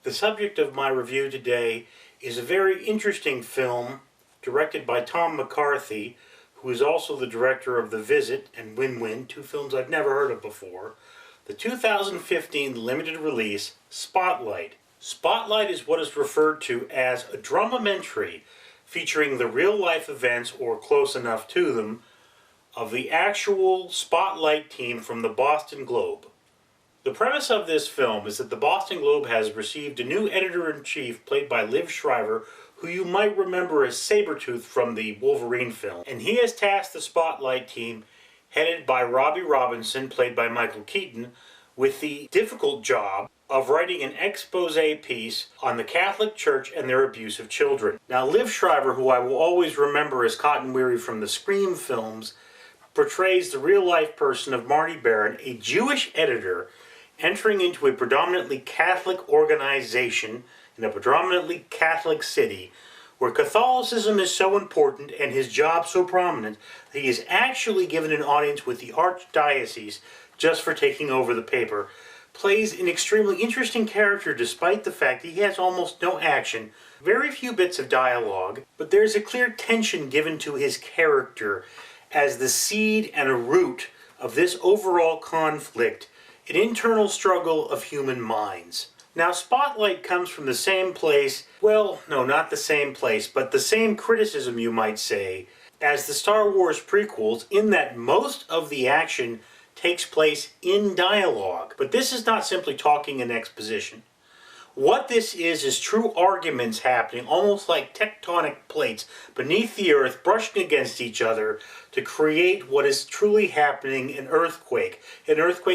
The subject of my review today is a very interesting film directed by Tom McCarthy, who is also the director of The Visit and Win Win, two films I've never heard of before. The 2015 limited release, Spotlight. Spotlight is what is referred to as a dramomentary featuring the real-life events, or close enough to them, of the actual Spotlight team from the Boston Globe. The premise of this film is that the Boston Globe has received a new editor-in-chief played by Liev Schreiber, who you might remember as Sabretooth from the Wolverine film. And he has tasked the Spotlight team, headed by Robbie Robinson, played by Michael Keaton, with the difficult job of writing an expose piece on the Catholic Church and their abuse of children. Now, Liev Schreiber, who I will always remember as Cotton Weary from the Scream films, portrays the real-life person of Marty Baron, a Jewish editor entering into a predominantly Catholic organization in a predominantly Catholic city, where Catholicism is so important and his job so prominent that he is actually given an audience with the Archdiocese just for taking over the paper. Plays an extremely interesting character despite the fact that he has almost no action, very few bits of dialogue, but there's a clear tension given to his character as the seed and a root of this overall conflict, an internal struggle of human minds. Now, Spotlight comes from the same place, well, no, not the same place, but the same criticism, you might say, as the Star Wars prequels, in that most of the action takes place in dialogue. But this is not simply talking and exposition. What this is true arguments happening, almost like tectonic plates beneath the earth brushing against each other to create what is truly happening, an earthquake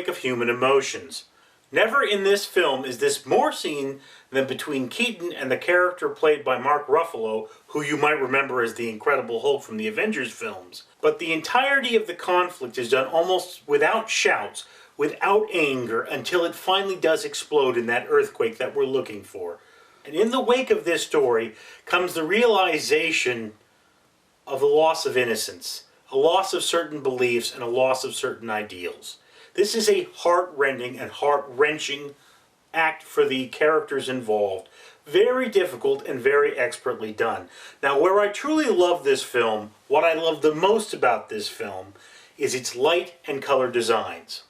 of human emotions. Never in this film is this more seen than between Keaton and the character played by Mark Ruffalo, who you might remember as the Incredible Hulk from the Avengers films. But the entirety of the conflict is done almost without shouts, without anger, until it finally does explode in that earthquake that we're looking for. And in the wake of this story comes the realization of the loss of innocence, a loss of certain beliefs, and a loss of certain ideals. This is a heart-rending and heart-wrenching act for the characters involved. Very difficult and very expertly done. Now, where I truly love this film, what I love the most about this film, is its light and color designs.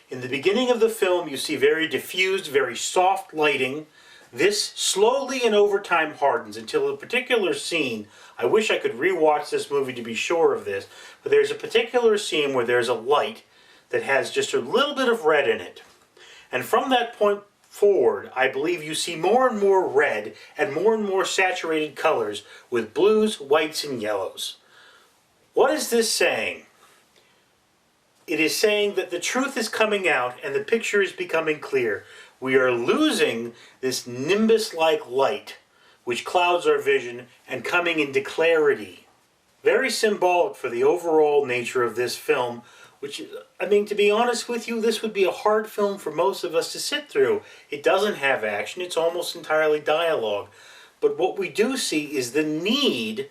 In the beginning of the film, you see very diffused, very soft lighting. This slowly and over time hardens until a particular scene, I wish I could rewatch this movie to be sure of this, but there's a particular scene where there's a light that has just a little bit of red in it. And from that point forward, I believe you see more and more red and more saturated colors with blues, whites, and yellows. What is this saying? It is saying that the truth is coming out and the picture is becoming clear. We are losing this nimbus-like light, which clouds our vision, and coming into clarity. Very symbolic for the overall nature of this film, which, I mean, to be honest with you, this would be a hard film for most of us to sit through. It doesn't have action, it's almost entirely dialogue. But what we do see is the need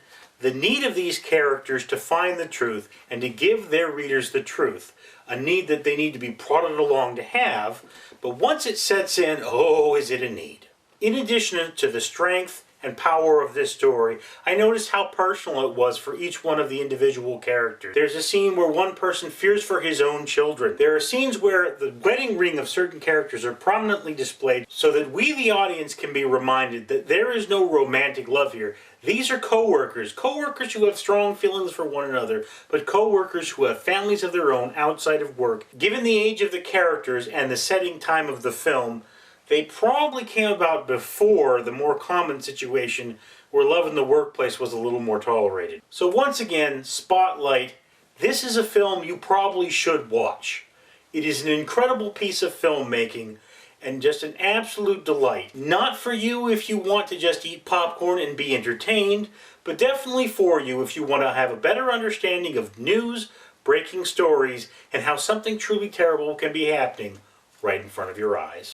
of these characters to find the truth and to give their readers the truth. A need that they need to be prodded along to have, but once it sets in, oh, is it a need. In addition to the strength and power of this story, I noticed how personal it was for each one of the individual characters. There's a scene where one person fears for his own children. There are scenes where the wedding ring of certain characters are prominently displayed so that we, the audience, can be reminded that there is no romantic love here. These are co-workers who have strong feelings for one another, but co-workers who have families of their own outside of work. Given the age of the characters and the setting time of the film, they probably came about before the more common situation where love in the workplace was a little more tolerated. So once again, Spotlight, this is a film you probably should watch. It is an incredible piece of filmmaking and just an absolute delight. Not for you if you want to just eat popcorn and be entertained, but definitely for you if you want to have a better understanding of news, breaking stories, and how something truly terrible can be happening right in front of your eyes.